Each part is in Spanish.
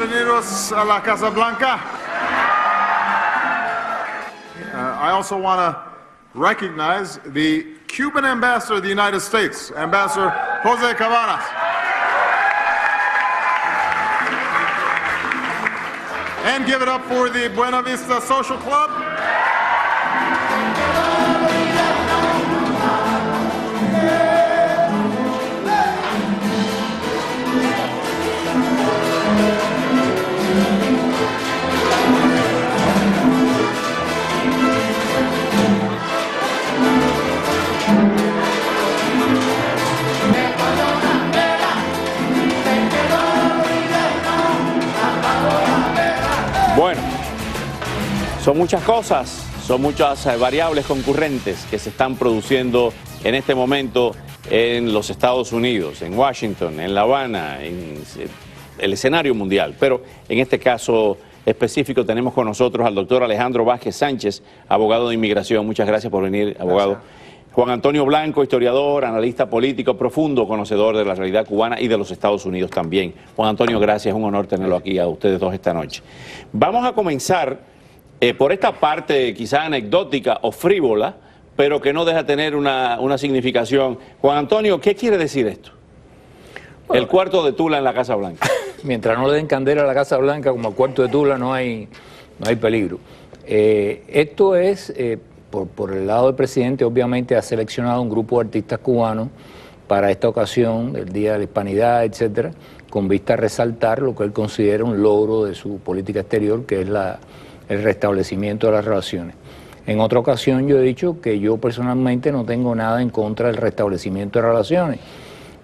bienvenidos a la Casa Blanca. I also want to recognize the Cuban ambassador of the United States, Ambassador Jose Cabanas. And give it up for the Buena Vista Social Club. Bueno, son muchas cosas, son muchas variables concurrentes que se están produciendo en este momento en los Estados Unidos, en Washington, en La Habana, en el escenario mundial. Pero en este caso específico tenemos con nosotros al doctor Alejandro Vázquez Sánchez, abogado de inmigración. Muchas gracias por venir, abogado. Gracias. Juan Antonio Blanco, historiador, analista político, profundo conocedor de la realidad cubana y de los Estados Unidos también. Juan Antonio, gracias, es un honor tenerlo aquí a ustedes dos esta noche. Vamos a comenzar por esta parte quizá anecdótica o frívola, pero que no deja tener una significación. Juan Antonio, ¿qué quiere decir esto? Bueno, el cuarto de Tula en la Casa Blanca. Mientras no le den candela a la Casa Blanca como al cuarto de Tula no hay peligro. Esto es... Por el lado del presidente, obviamente ha seleccionado un grupo de artistas cubanos para esta ocasión, el Día de la Hispanidad, etcétera, con vista a resaltar lo que él considera un logro de su política exterior, que es el restablecimiento de las relaciones. En otra ocasión yo he dicho que yo personalmente no tengo nada en contra del restablecimiento de relaciones,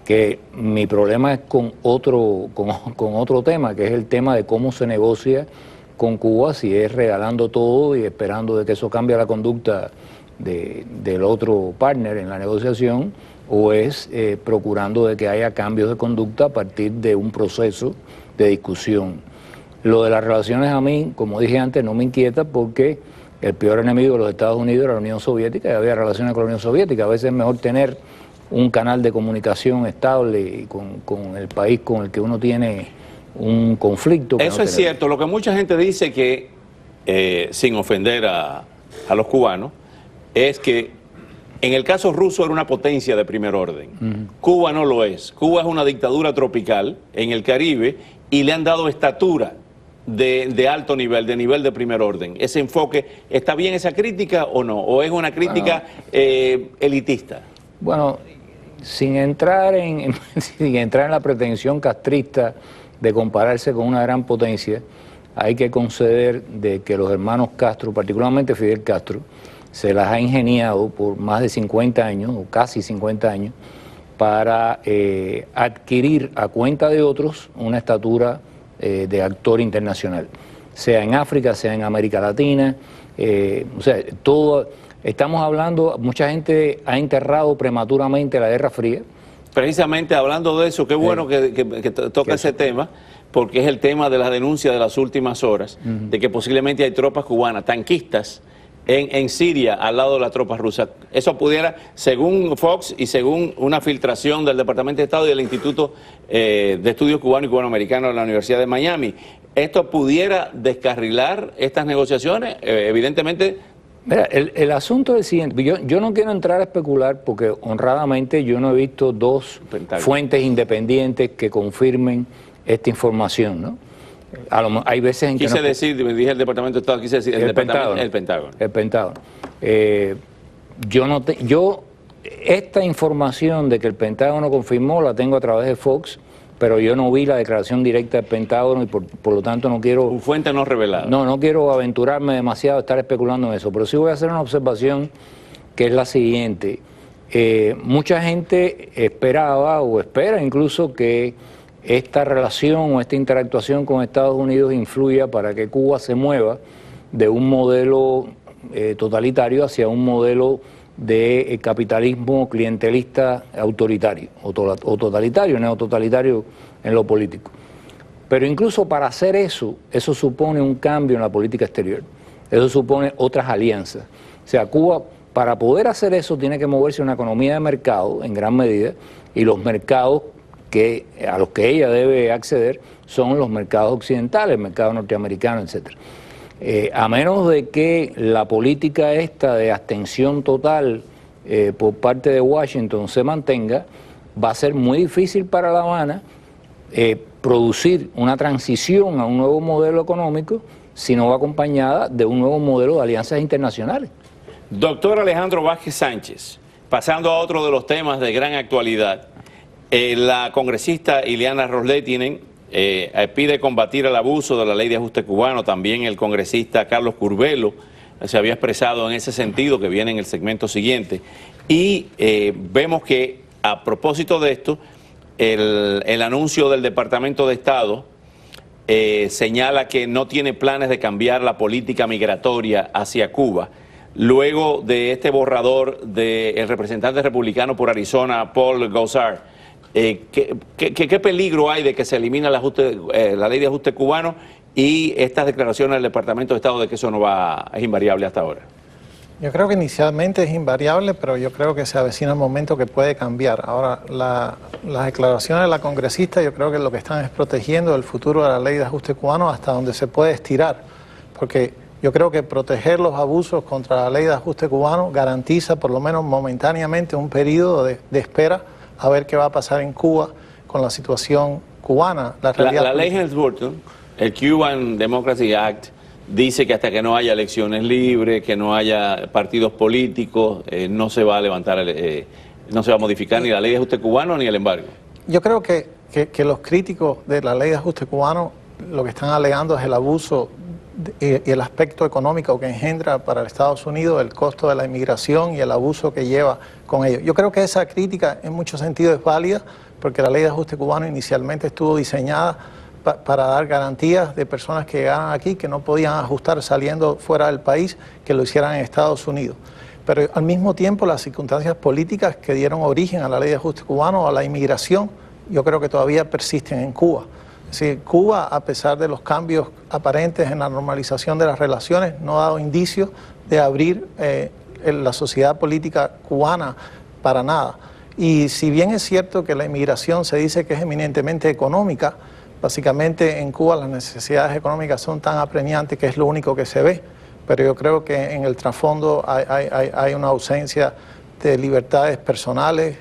que mi problema es con otro tema, que es el tema de cómo se negocia con Cuba, si es regalando todo y esperando de que eso cambie la conducta del otro partner en la negociación, o es procurando de que haya cambios de conducta a partir de un proceso de discusión. Lo de las relaciones a mí, como dije antes, no me inquieta porque el peor enemigo de los Estados Unidos era la Unión Soviética y había relaciones con la Unión Soviética. A veces es mejor tener un canal de comunicación estable con el país con el que uno tiene un conflicto. Eso es cierto. Lo que mucha gente dice que, sin ofender a los cubanos, es que en el caso ruso era una potencia de primer orden. Cuba no lo es. Cuba es una dictadura tropical en el Caribe y le han dado estatura de alto nivel, de nivel de primer orden. Ese enfoque, ¿está bien esa crítica o no? ¿O es una crítica elitista? Bueno, sin entrar en la pretensión castrista de compararse con una gran potencia, hay que conceder de que los hermanos Castro, particularmente Fidel Castro, se las ha ingeniado por más de 50 años, o casi 50 años, para adquirir a cuenta de otros una estatura de actor internacional, sea en África, sea en América Latina, o sea, todo, estamos hablando, mucha gente ha enterrado prematuramente la Guerra Fría. Precisamente hablando de eso, qué bueno que toca ese tema, porque es el tema de la denuncia de las últimas horas, de que posiblemente hay tropas cubanas, tanquistas, en Siria, al lado de las tropas rusas. Eso pudiera, según Fox y según una filtración del Departamento de Estado y del Instituto de Estudios Cubano y Cubano-Americano de la Universidad de Miami, ¿esto pudiera descarrilar estas negociaciones? Evidentemente... Mira, el asunto es el siguiente, yo no quiero entrar a especular porque honradamente yo no he visto dos fuentes independientes que confirmen esta información, ¿no? Hay veces en que quise decir, dije el Departamento de Estado, quise decir el Pentágono. El Pentágono. Esta información de que el Pentágono confirmó la tengo a través de Fox, pero yo no vi la declaración directa del Pentágono y por lo tanto no quiero... Un fuente no revelada. No quiero aventurarme demasiado a estar especulando en eso, pero sí voy a hacer una observación que es la siguiente. Mucha gente esperaba o espera incluso que esta relación o esta interactuación con Estados Unidos influya para que Cuba se mueva de un modelo totalitario hacia un modelo de capitalismo clientelista autoritario, o totalitario, neototalitario en lo político. Pero incluso para hacer eso supone un cambio en la política exterior, eso supone otras alianzas. O sea, Cuba, para poder hacer eso, tiene que moverse una economía de mercado en gran medida, y los mercados a los que ella debe acceder son los mercados occidentales, el mercado norteamericano, etcétera. A menos de que la política esta de abstención total por parte de Washington se mantenga, va a ser muy difícil para La Habana producir una transición a un nuevo modelo económico si no va acompañada de un nuevo modelo de alianzas internacionales. Doctor Alejandro Vázquez Sánchez, pasando a otro de los temas de gran actualidad, la congresista Ileana Ros-Lehtinen pide combatir el abuso de la ley de ajuste cubano. También el congresista Carlos Curbelo se había expresado en ese sentido, que viene en el segmento siguiente. Y vemos que a propósito de esto, el anuncio del Departamento de Estado señala que no tiene planes de cambiar la política migratoria hacia Cuba. Luego de este borrador del representante republicano por Arizona, Paul Gosar, ¿qué peligro hay de que se elimine la ley de ajuste cubano y estas declaraciones del Departamento de Estado de que eso es invariable hasta ahora? Yo creo que inicialmente es invariable, pero yo creo que se avecina el momento que puede cambiar. Ahora, las declaraciones de la congresista yo creo que lo que están es protegiendo el futuro de la ley de ajuste cubano hasta donde se puede estirar, porque yo creo que proteger los abusos contra la ley de ajuste cubano garantiza por lo menos momentáneamente un periodo de espera a ver qué va a pasar en Cuba con la situación cubana. La ley Helms-Burton, el Cuban Democracy Act, dice que hasta que no haya elecciones libres, que no haya partidos políticos, no se va a levantar, no se va a modificar ni la ley de ajuste cubano ni el embargo. Yo creo que los críticos de la ley de ajuste cubano lo que están alegando es el abuso y el aspecto económico que engendra para Estados Unidos el costo de la inmigración y el abuso que lleva con ello. Yo creo que esa crítica en muchos sentidos es válida, porque la ley de ajuste cubano inicialmente estuvo diseñada para dar garantías de personas que llegaran aquí, que no podían ajustar saliendo fuera del país, que lo hicieran en Estados Unidos. Pero al mismo tiempo las circunstancias políticas que dieron origen a la ley de ajuste cubano, a la inmigración, yo creo que todavía persisten en Cuba. Es decir, Cuba, a pesar de los cambios aparentes en la normalización de las relaciones, no ha dado indicios de abrir la sociedad política cubana para nada. Y si bien es cierto que la inmigración se dice que es eminentemente económica, básicamente en Cuba las necesidades económicas son tan apremiantes que es lo único que se ve, pero yo creo que en el trasfondo hay una ausencia de libertades personales,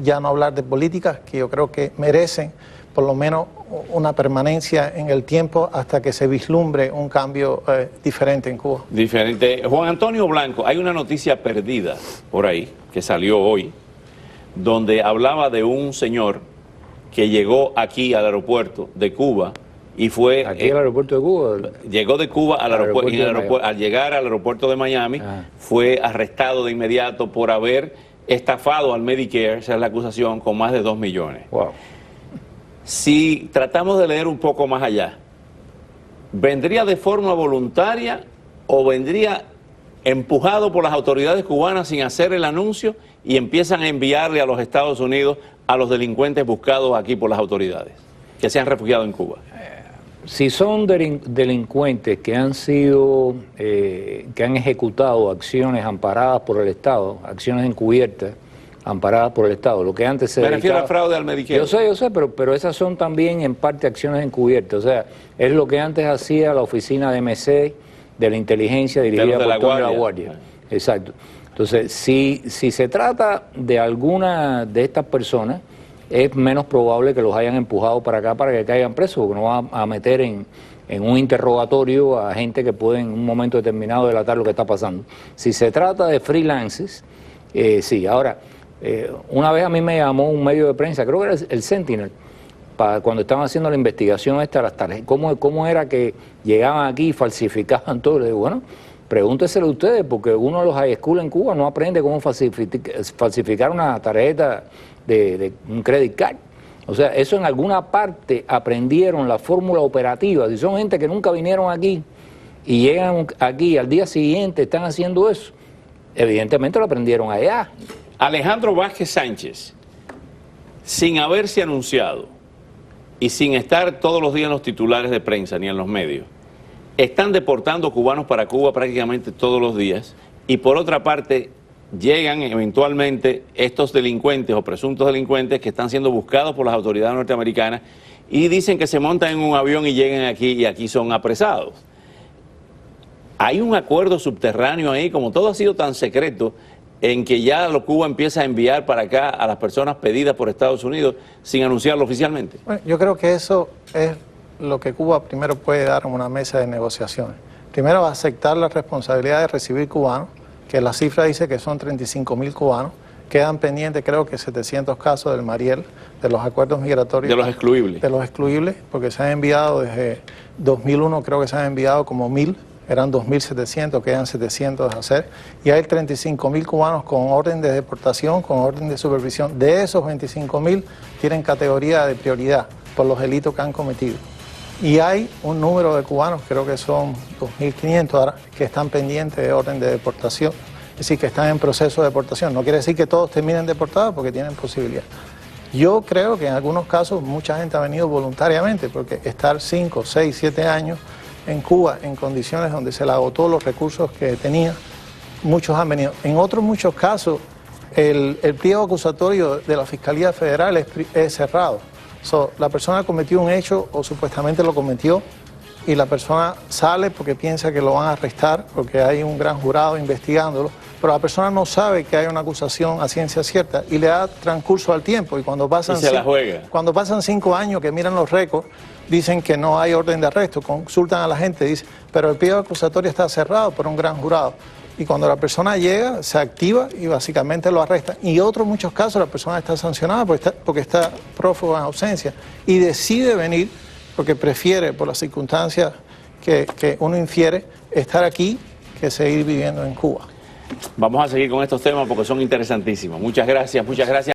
ya no hablar de políticas, que yo creo que merecen por lo menos una permanencia en el tiempo hasta que se vislumbre un cambio diferente en Cuba. Diferente. Juan Antonio Blanco, hay una noticia perdida por ahí, que salió hoy, donde hablaba de un señor que llegó aquí al aeropuerto de Cuba y fue... ¿Aquí al aeropuerto de Cuba? Llegó de Cuba al aeropuerto, y al llegar al aeropuerto de Miami, fue arrestado de inmediato por haber estafado al Medicare, esa es la acusación, con más de 2 millones. Wow. Si tratamos de leer un poco más allá, ¿vendría de forma voluntaria o vendría empujado por las autoridades cubanas sin hacer el anuncio y empiezan a enviarle a los Estados Unidos a los delincuentes buscados aquí por las autoridades, que se han refugiado en Cuba? Si son delincuentes que han sido, que han ejecutado acciones amparadas por el Estado, acciones encubiertas, amparadas por el Estado, lo que antes se Me refiero al fraude al Medicare. Yo sé, pero esas son también en parte acciones encubiertas, o sea, es lo que antes hacía la oficina de MC, de la inteligencia dirigida por Tony La Guardia. Exacto. Entonces, si se trata de alguna de estas personas, es menos probable que los hayan empujado para acá para que caigan presos, porque no van a meter en un interrogatorio a gente que puede en un momento determinado delatar lo que está pasando. Si se trata de freelances, sí. Ahora, una vez a mí me llamó un medio de prensa, creo que era el Sentinel, cuando estaban haciendo la investigación esta, las tarjetas, ¿cómo era que llegaban aquí y falsificaban todo? Le digo, bueno, pregúnteselo ustedes, porque uno de los high school en Cuba no aprende cómo falsificar una tarjeta de un credit card. O sea, eso en alguna parte aprendieron la fórmula operativa. Si son gente que nunca vinieron aquí y llegan aquí al día siguiente están haciendo eso, evidentemente lo aprendieron allá. Alejandro Vázquez Sánchez, sin haberse anunciado y sin estar todos los días en los titulares de prensa ni en los medios, están deportando cubanos para Cuba prácticamente todos los días, y por otra parte llegan eventualmente estos delincuentes o presuntos delincuentes que están siendo buscados por las autoridades norteamericanas y dicen que se montan en un avión y llegan aquí y aquí son apresados. Hay un acuerdo subterráneo ahí, como todo ha sido tan secreto, en que ya Cuba empieza a enviar para acá a las personas pedidas por Estados Unidos sin anunciarlo oficialmente. Bueno, yo creo que eso es lo que Cuba primero puede dar en una mesa de negociaciones. Primero va a aceptar la responsabilidad de recibir cubanos, que la cifra dice que son 35.000 cubanos. Quedan pendientes creo que 700 casos del Mariel, de los acuerdos migratorios. De los excluibles. De los excluibles, porque se han enviado desde 2001, creo que se han enviado como 1.000. Eran 2.700, quedan 700 de hacer, y hay 35.000 cubanos con orden de deportación, con orden de supervisión. De esos 25.000 tienen categoría de prioridad por los delitos que han cometido. Y hay un número de cubanos, creo que son 2.500 ahora, que están pendientes de orden de deportación, es decir, que están en proceso de deportación. No quiere decir que todos terminen deportados porque tienen posibilidad. Yo creo que en algunos casos mucha gente ha venido voluntariamente, porque estar 5, 6, 7 años en Cuba, en condiciones donde se le agotó los recursos que tenía, muchos han venido. En otros muchos casos, el pliego acusatorio de la Fiscalía Federal es cerrado. La persona cometió un hecho o supuestamente lo cometió y la persona sale porque piensa que lo van a arrestar, porque hay un gran jurado investigándolo, pero la persona no sabe que hay una acusación a ciencia cierta y le da transcurso al tiempo. Y cuando pasan, y se la juega. Cuando pasan 5 años que miran los récords, dicen que no hay orden de arresto, consultan a la gente, dicen, pero el pliego acusatorio está cerrado por un gran jurado. Y cuando la persona llega, se activa y básicamente lo arrestan. Y en otros muchos casos la persona está sancionada porque está prófuga en ausencia y decide venir porque prefiere, por las circunstancias que uno infiere, estar aquí que seguir viviendo en Cuba. Vamos a seguir con estos temas porque son interesantísimos. Muchas gracias, muchas gracias.